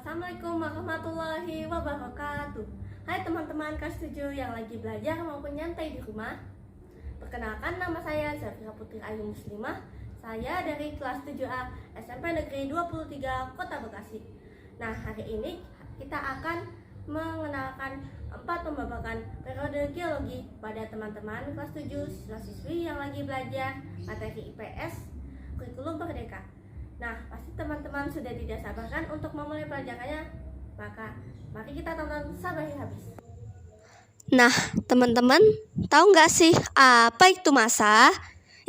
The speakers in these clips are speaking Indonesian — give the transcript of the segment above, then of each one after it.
Assalamualaikum warahmatullahi wabarakatuh. Hai teman-teman kelas 7 yang lagi belajar maupun nyantai di rumah. Perkenalkan, nama saya Zafira Putri Ayu Muslimah. Saya dari kelas 7A SMP Negeri 23 Kota Bekasi. Nah, hari ini kita akan mengenalkan 4 pembabakan periode geologi pada teman-teman kelas 7 siswa-siswi yang lagi belajar materi IPS kurikulum Merdeka. Nah, pasti teman-teman sudah tidak sabarkan untuk memulai pelajarannya. Maka, mari kita tonton sampai habis. Nah, teman-teman, tahu nggak sih apa itu masa?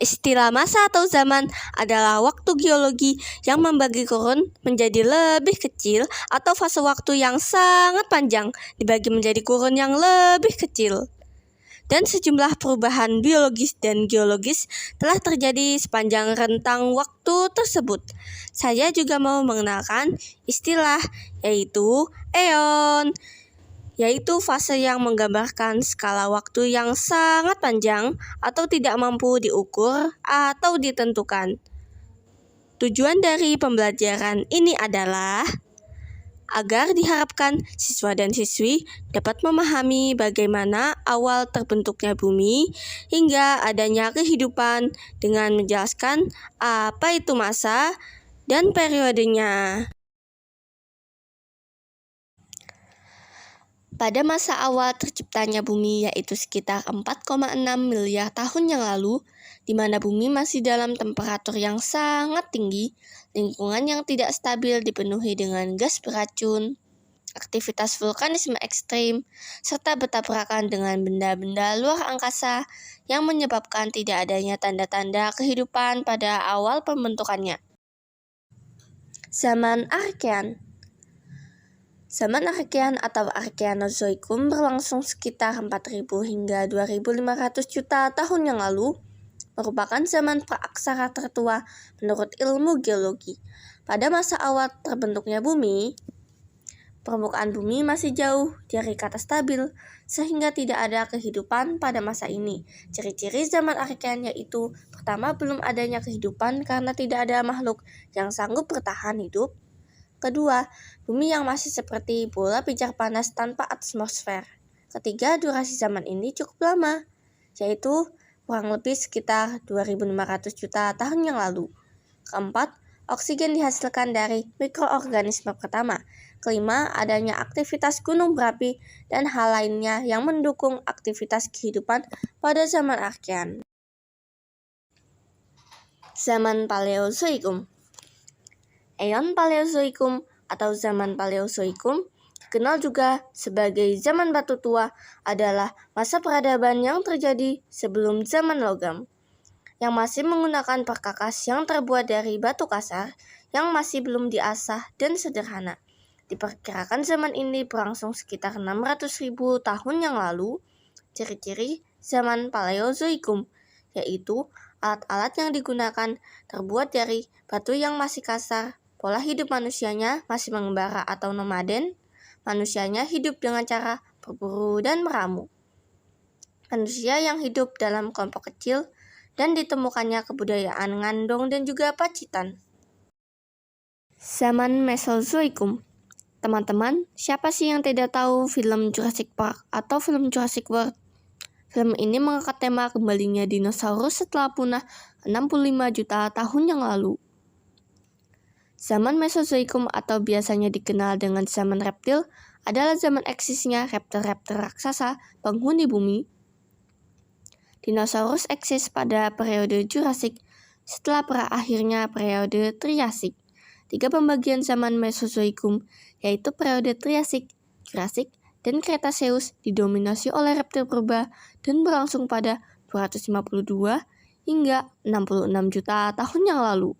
Istilah masa atau zaman adalah waktu geologi yang membagi kurun menjadi lebih kecil atau fase waktu yang sangat panjang dibagi menjadi kurun yang lebih kecil. Dan sejumlah perubahan biologis dan geologis telah terjadi sepanjang rentang waktu tersebut. Saya juga mau mengenalkan istilah yaitu eon, yaitu fase yang menggambarkan skala waktu yang sangat panjang atau tidak mampu diukur atau ditentukan. Tujuan dari pembelajaran ini adalah agar diharapkan siswa dan siswi dapat memahami bagaimana awal terbentuknya bumi hingga adanya kehidupan dengan menjelaskan apa itu masa dan periodenya. Pada masa awal terciptanya bumi, yaitu sekitar 4,6 miliar tahun yang lalu, di mana bumi masih dalam temperatur yang sangat tinggi, lingkungan yang tidak stabil dipenuhi dengan gas beracun, aktivitas vulkanisme ekstrim, serta bertabrakan dengan benda-benda luar angkasa yang menyebabkan tidak adanya tanda-tanda kehidupan pada awal pembentukannya. Zaman Archean. Zaman Archean atau Archeanozoikum berlangsung sekitar 4.000 hingga 2.500 juta tahun yang lalu, merupakan zaman praaksara tertua menurut ilmu geologi. Pada masa awal terbentuknya bumi, permukaan bumi masih jauh dari kata stabil, sehingga tidak ada kehidupan pada masa ini. Ciri-ciri zaman Archean yaitu, pertama, belum adanya kehidupan karena tidak ada makhluk yang sanggup bertahan hidup. Kedua, bumi yang masih seperti bola pijar panas tanpa atmosfer. Ketiga, durasi zaman ini cukup lama, yaitu kurang lebih sekitar 2.500 juta tahun yang lalu. Keempat, oksigen dihasilkan dari mikroorganisme pertama. Kelima, adanya aktivitas gunung berapi dan hal lainnya yang mendukung aktivitas kehidupan pada zaman Archean. Zaman Paleozoikum. Eon Paleozoikum atau zaman Paleozoikum, dikenal juga sebagai zaman batu tua, adalah masa peradaban yang terjadi sebelum zaman logam, yang masih menggunakan perkakas yang terbuat dari batu kasar yang masih belum diasah dan sederhana. Diperkirakan zaman ini berlangsung sekitar 600.000 tahun yang lalu. Ciri-ciri zaman Paleozoikum yaitu alat-alat yang digunakan terbuat dari batu yang masih kasar. Pola hidup manusianya masih mengembara atau nomaden. Manusianya hidup dengan cara berburu dan meramu. Manusia yang hidup dalam kelompok kecil dan ditemukannya kebudayaan Ngandong dan juga Pacitan. Zaman Mesozoikum. Teman-teman, siapa sih yang tidak tahu film Jurassic Park atau film Jurassic World? Film ini mengangkat tema kembalinya dinosaurus setelah punah 65 juta tahun yang lalu. Zaman Mesozoikum atau biasanya dikenal dengan zaman reptil adalah zaman eksisnya reptil-reptil raksasa penghuni bumi. Dinosaurus eksis pada periode Jurassic setelah berakhirnya periode Triasik. 3 pembagian zaman Mesozoikum yaitu periode Triasik, Jurassic, dan Cretaceous didominasi oleh reptil purba dan berlangsung pada 252 hingga 66 juta tahun yang lalu.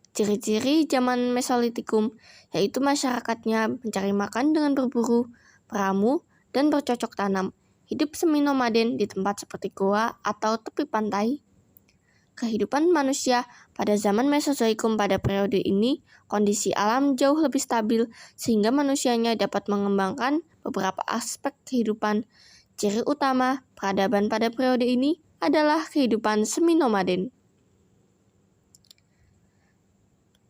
Ciri-ciri zaman Mesolitikum yaitu masyarakatnya mencari makan dengan berburu, meramu, dan bercocok tanam. Hidup semi-nomaden di tempat seperti goa atau tepi pantai. Kehidupan manusia pada zaman Mesozoikum pada periode ini, kondisi alam jauh lebih stabil sehingga manusianya dapat mengembangkan beberapa aspek kehidupan. Ciri utama peradaban pada periode ini adalah kehidupan semi-nomaden.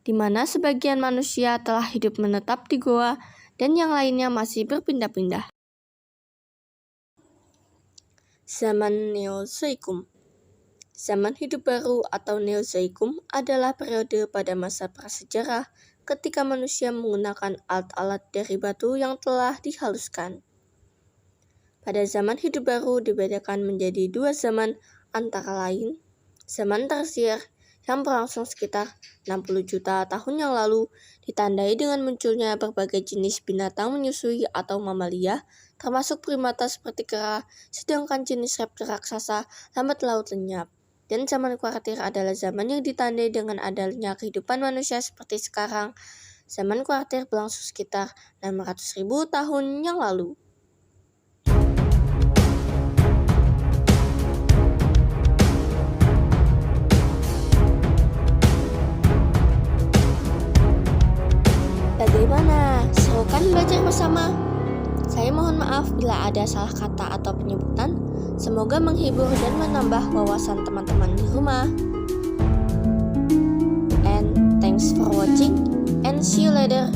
di mana sebagian manusia telah hidup menetap di goa dan yang lainnya masih berpindah-pindah. Zaman Neozoikum. Zaman hidup baru atau Neozoikum adalah periode pada masa prasejarah ketika manusia menggunakan alat-alat dari batu yang telah dihaluskan. Pada zaman hidup baru dibedakan menjadi dua zaman, antara lain zaman tersier yang berlangsung sekitar 60 juta tahun yang lalu, ditandai dengan munculnya berbagai jenis binatang menyusui atau mamalia, termasuk primata seperti kera, sedangkan jenis reptil raksasa lambat laut lenyap. Dan zaman kuartir adalah zaman yang ditandai dengan adanya kehidupan manusia seperti sekarang. Zaman kuartir berlangsung sekitar 600.000 tahun yang lalu. Bagaimana? Seru kan belajar bersama? Saya mohon maaf bila ada salah kata atau penyebutan. Semoga menghibur dan menambah wawasan teman-teman di rumah. And thanks for watching and see you later.